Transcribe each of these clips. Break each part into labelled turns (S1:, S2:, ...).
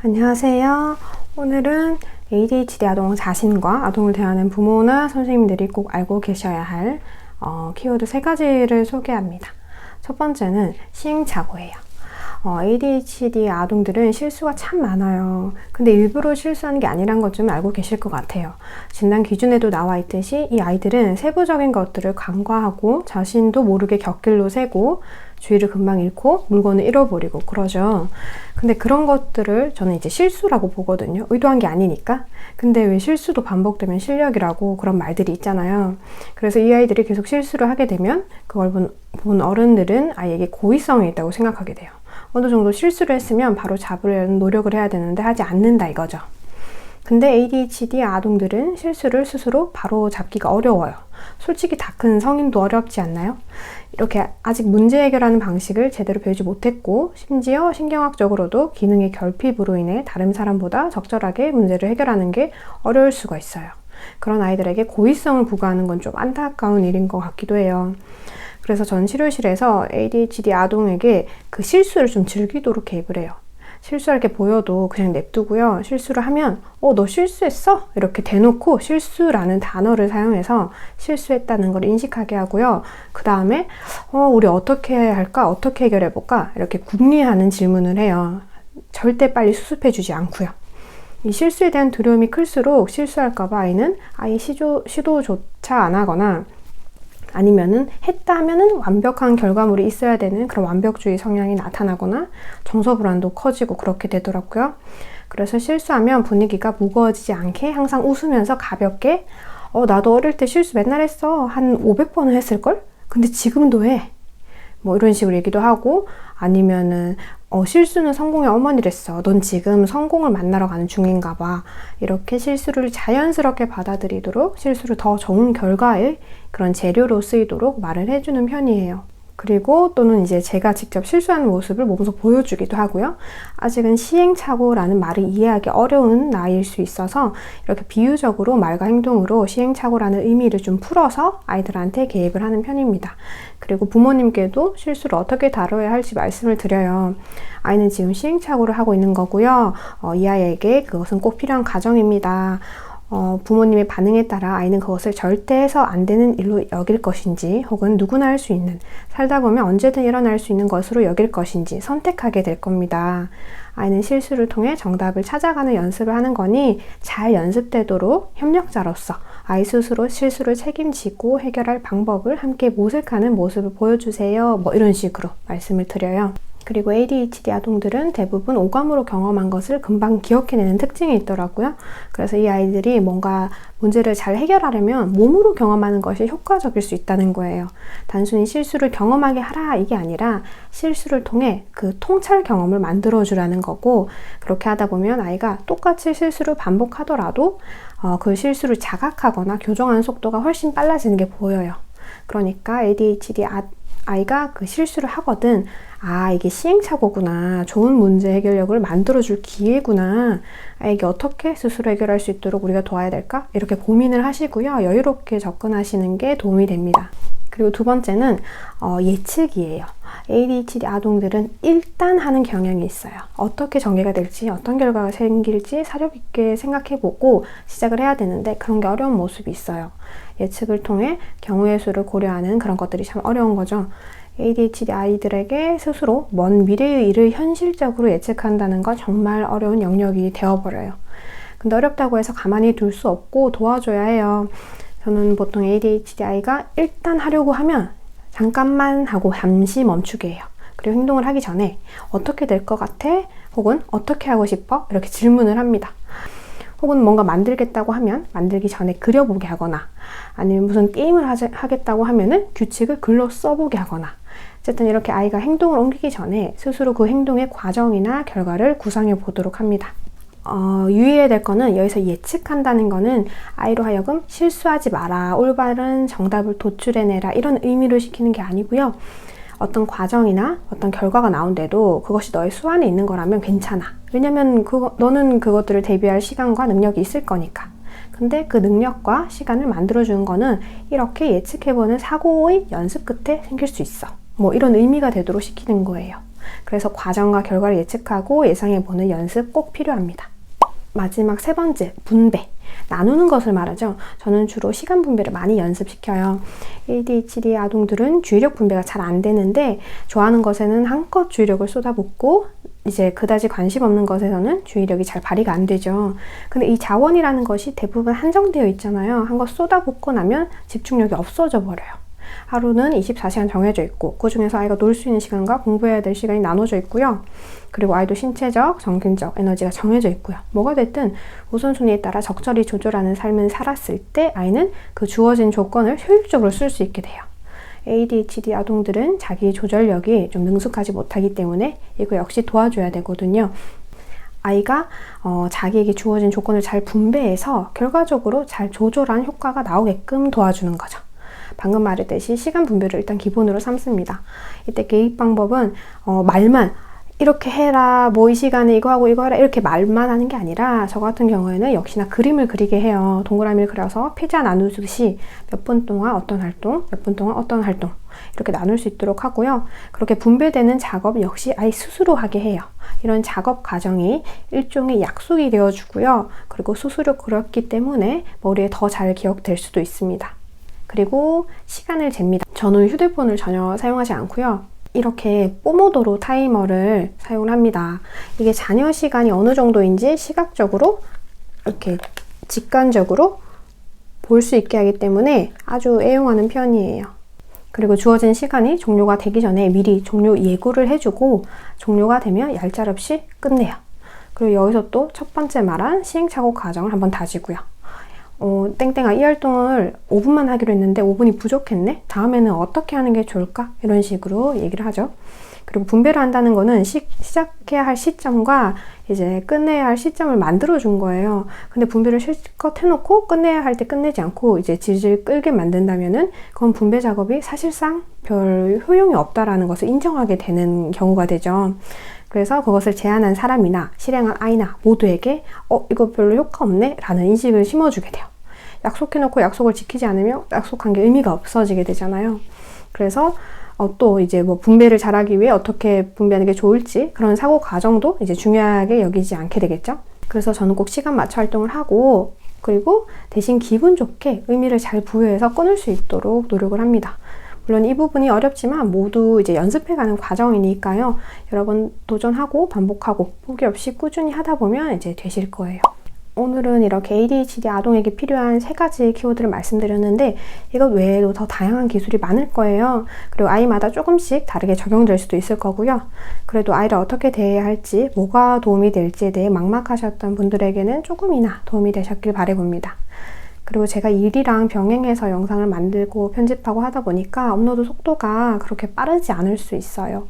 S1: 안녕하세요. 오늘은 ADHD 아동 자신과 아동을 대하는 부모나 선생님들이 꼭 알고 계셔야 할 키워드 3가지를 소개합니다. 첫 번째는 시행착오예요. ADHD 아동들은 실수가 참 많아요. 근데 일부러 실수하는 게 아니란 것 좀 알고 계실 것 같아요. 진단 기준에도 나와 있듯이 이 아이들은 세부적인 것들을 간과하고 자신도 모르게 곁길로 새고 주의를 금방 잃고 물건을 잃어버리고 그러죠. 근데 그런 것들을 저는 이제 실수라고 보거든요. 의도한 게 아니니까. 근데 왜 실수도 반복되면 실력이라고 그런 말들이 있잖아요. 그래서 이 아이들이 계속 실수를 하게 되면 그걸 본 어른들은 아이에게 고의성이 있다고 생각하게 돼요. 어느 정도 실수를 했으면 바로 잡으려는 노력을 해야 되는데 하지 않는다 이거죠. 근데 ADHD 아동들은 실수를 스스로 바로 잡기가 어려워요. 솔직히 다 큰 성인도 어렵지 않나요? 이렇게 아직 문제 해결하는 방식을 제대로 배우지 못했고 심지어 신경학적으로도 기능의 결핍으로 인해 다른 사람보다 적절하게 문제를 해결하는 게 어려울 수가 있어요. 그런 아이들에게 고의성을 부과하는 건 좀 안타까운 일인 것 같기도 해요. 그래서 전 치료실에서 ADHD 아동에게 그 실수를 좀 즐기도록 개입을 해요. 실수할 게 보여도 그냥 냅두고요. 실수를 하면 너 실수했어? 이렇게 대놓고 실수라는 단어를 사용해서 실수했다는 걸 인식하게 하고요. 그 다음에 우리 어떻게 할까? 어떻게 해결해 볼까? 이렇게 궁리하는 질문을 해요. 절대 빨리 수습해 주지 않고요. 이 실수에 대한 두려움이 클수록 실수할까 봐 아이는 아예 시도조차 안 하거나 아니면은 했다 하면은 완벽한 결과물이 있어야 되는 그런 완벽주의 성향이 나타나거나 정서 불안도 커지고 그렇게 되더라고요. 그래서 실수하면 분위기가 무거워지지 않게 항상 웃으면서 가볍게 나도 어릴 때 실수 맨날 했어. 한 500번은 했을걸? 근데 지금도 해. 뭐 이런 식으로 얘기도 하고 아니면은 실수는 성공의 어머니랬어. 넌 지금 성공을 만나러 가는 중인가 봐. 이렇게 실수를 자연스럽게 받아들이도록 실수를 더 좋은 결과의 그런 재료로 쓰이도록 말을 해주는 편이에요. 그리고 또는 이제 제가 직접 실수하는 모습을 몸소 보여주기도 하고요. 아직은 시행착오라는 말을 이해하기 어려운 나이일 수 있어서 이렇게 비유적으로 말과 행동으로 시행착오라는 의미를 좀 풀어서 아이들한테 개입을 하는 편입니다. 그리고 부모님께도 실수를 어떻게 다뤄야 할지 말씀을 드려요. 아이는 지금 시행착오를 하고 있는 거고요. 이 아이에게 그것은 꼭 필요한 과정입니다. 부모님의 반응에 따라 아이는 그것을 절대 해서 안 되는 일로 여길 것인지 혹은 누구나 할 수 있는 살다 보면 언제든 일어날 수 있는 것으로 여길 것인지 선택하게 될 겁니다. 아이는 실수를 통해 정답을 찾아가는 연습을 하는 거니 잘 연습되도록 협력자로서 아이 스스로 실수를 책임지고 해결할 방법을 함께 모색하는 모습을 보여주세요. 뭐 이런 식으로 말씀을 드려요. 그리고 ADHD 아동들은 대부분 오감으로 경험한 것을 금방 기억해내는 특징이 있더라고요. 그래서 이 아이들이 뭔가 문제를 잘 해결하려면 몸으로 경험하는 것이 효과적일 수 있다는 거예요. 단순히 실수를 경험하게 하라 이게 아니라 실수를 통해 그 통찰 경험을 만들어주라는 거고 그렇게 하다 보면 아이가 똑같이 실수를 반복하더라도 그 실수를 자각하거나 교정하는 속도가 훨씬 빨라지는 게 보여요. 그러니까 ADHD 아이가 그 실수를 하거든 이게 시행착오구나 좋은 문제 해결력을 만들어줄 기회구나 아이에게 어떻게 스스로 해결할 수 있도록 우리가 도와야 될까? 이렇게 고민을 하시고요 여유롭게 접근하시는 게 도움이 됩니다. 그리고 두 번째는 예측이에요. ADHD 아동들은 일단 하는 경향이 있어요. 어떻게 전개가 될지 어떤 결과가 생길지 사려 있게 생각해보고 시작을 해야 되는데 그런 게 어려운 모습이 있어요. 예측을 통해 경우의 수를 고려하는 그런 것들이 참 어려운 거죠. ADHD 아이들에게 스스로 먼 미래의 일을 현실적으로 예측한다는 건 정말 어려운 영역이 되어버려요. 근데 어렵다고 해서 가만히 둘 수 없고 도와줘야 해요. 저는 보통 ADHD 아이가 일단 하려고 하면 잠깐만 하고 잠시 멈추게 해요. 그리고 행동을 하기 전에 어떻게 될 것 같아? 혹은 어떻게 하고 싶어? 이렇게 질문을 합니다. 혹은 뭔가 만들겠다고 하면 만들기 전에 그려보게 하거나 아니면 무슨 게임을 하겠다고 하면은 규칙을 글로 써보게 하거나 어쨌든 이렇게 아이가 행동을 옮기기 전에 스스로 그 행동의 과정이나 결과를 구상해 보도록 합니다. 유의해야 될 거는 여기서 예측한다는 거는 아이로 하여금 실수하지 마라, 올바른 정답을 도출해내라 이런 의미를 시키는 게 아니고요. 어떤 과정이나 어떤 결과가 나온데도 그것이 너의 수완에 있는 거라면 괜찮아. 왜냐면 너는 그것들을 대비할 시간과 능력이 있을 거니까. 근데 그 능력과 시간을 만들어주는 거는 이렇게 예측해보는 사고의 연습 끝에 생길 수 있어. 뭐 이런 의미가 되도록 시키는 거예요. 그래서 과정과 결과를 예측하고 예상해보는 연습 꼭 필요합니다. 마지막 세 번째, 분배. 나누는 것을 말하죠. 저는 주로 시간 분배를 많이 연습시켜요. ADHD 아동들은 주의력 분배가 잘 안 되는데 좋아하는 것에는 한껏 주의력을 쏟아붓고 이제 그다지 관심 없는 것에서는 주의력이 잘 발휘가 안 되죠. 근데 이 자원이라는 것이 대부분 한정되어 있잖아요. 한껏 쏟아붓고 나면 집중력이 없어져 버려요. 하루는 24시간 정해져 있고 그 중에서 아이가 놀 수 있는 시간과 공부해야 될 시간이 나눠져 있고요. 그리고 아이도 신체적, 정신적 에너지가 정해져 있고요. 뭐가 됐든 우선순위에 따라 적절히 조절하는 삶을 살았을 때 아이는 그 주어진 조건을 효율적으로 쓸 수 있게 돼요. ADHD 아동들은 자기 조절력이 좀 능숙하지 못하기 때문에 이거 역시 도와줘야 되거든요. 아이가 자기에게 주어진 조건을 잘 분배해서 결과적으로 잘 조절한 효과가 나오게끔 도와주는 거죠. 방금 말했듯이 시간 분배를 일단 기본으로 삼습니다. 이때 개입 방법은 말만 이렇게 해라, 뭐 이 시간에 이거 하고 이거 하라 이렇게 말만 하는 게 아니라 저 같은 경우에는 역시나 그림을 그리게 해요. 동그라미를 그려서 피자 나누듯이 몇 분 동안 어떤 활동, 몇 분 동안 어떤 활동 이렇게 나눌 수 있도록 하고요. 그렇게 분배되는 작업 역시 아이 스스로 하게 해요. 이런 작업 과정이 일종의 약속이 되어주고요. 그리고 스스로 그렸기 때문에 머리에 더 잘 기억될 수도 있습니다. 그리고 시간을 잽니다. 저는 휴대폰을 전혀 사용하지 않고요. 이렇게 포모도로 타이머를 사용을 합니다. 이게 자녀 시간이 어느 정도인지 시각적으로 이렇게 직관적으로 볼 수 있게 하기 때문에 아주 애용하는 편이에요. 그리고 주어진 시간이 종료가 되기 전에 미리 종료 예고를 해주고 종료가 되면 얄짤없이 끝내요. 그리고 여기서 또 첫 번째 말한 시행착오 과정을 한번 다지고요. 땡땡아 이 활동을 5분만 하기로 했는데 5분이 부족했네? 다음에는 어떻게 하는 게 좋을까? 이런 식으로 얘기를 하죠. 그리고 분배를 한다는 거는 시작해야 할 시점과 이제 끝내야 할 시점을 만들어 준 거예요. 근데 분배를 실컷 해놓고 끝내야 할 때 끝내지 않고 이제 질질 끌게 만든다면은 그건 분배 작업이 사실상 별 효용이 없다라는 것을 인정하게 되는 경우가 되죠. 그래서 그것을 제안한 사람이나 실행한 아이나 모두에게 이거 별로 효과 없네? 라는 인식을 심어주게 돼요. 약속해놓고 약속을 지키지 않으면 약속한 게 의미가 없어지게 되잖아요. 그래서 또 이제 뭐 분배를 잘하기 위해 어떻게 분배하는 게 좋을지 그런 사고 과정도 이제 중요하게 여기지 않게 되겠죠. 그래서 저는 꼭 시간 맞춰 활동을 하고 그리고 대신 기분 좋게 의미를 잘 부여해서 끊을 수 있도록 노력을 합니다. 물론 이 부분이 어렵지만 모두 이제 연습해가는 과정이니까요. 여러 번 도전하고 반복하고 포기 없이 꾸준히 하다 보면 이제 되실 거예요. 오늘은 이렇게 ADHD 아동에게 필요한 3가지 키워드를 말씀드렸는데 이것 외에도 더 다양한 기술이 많을 거예요. 그리고 아이마다 조금씩 다르게 적용될 수도 있을 거고요. 그래도 아이를 어떻게 대해야 할지, 뭐가 도움이 될지에 대해 막막하셨던 분들에게는 조금이나 도움이 되셨길 바라봅니다. 그리고 제가 일이랑 병행해서 영상을 만들고 편집하고 하다 보니까 업로드 속도가 그렇게 빠르지 않을 수 있어요.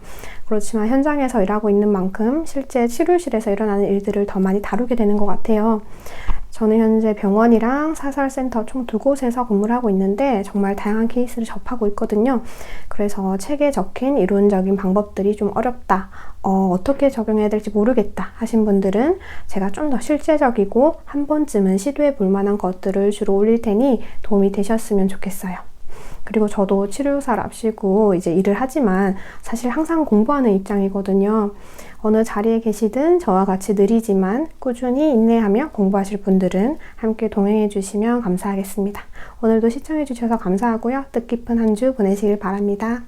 S1: 그렇지만 현장에서 일하고 있는 만큼 실제 치료실에서 일어나는 일들을 더 많이 다루게 되는 것 같아요. 저는 현재 병원이랑 사설센터 총 2곳에서 근무를 하고 있는데 정말 다양한 케이스를 접하고 있거든요. 그래서 책에 적힌 이론적인 방법들이 좀 어렵다, 어떻게 적용해야 될지 모르겠다 하신 분들은 제가 좀 더 실제적이고 한 번쯤은 시도해 볼 만한 것들을 주로 올릴 테니 도움이 되셨으면 좋겠어요. 그리고 저도 치료사를 앞시고 이제 일을 하지만 사실 항상 공부하는 입장이거든요. 어느 자리에 계시든 저와 같이 느리지만 꾸준히 인내하며 공부하실 분들은 함께 동행해 주시면 감사하겠습니다. 오늘도 시청해 주셔서 감사하고요. 뜻깊은 한 주 보내시길 바랍니다.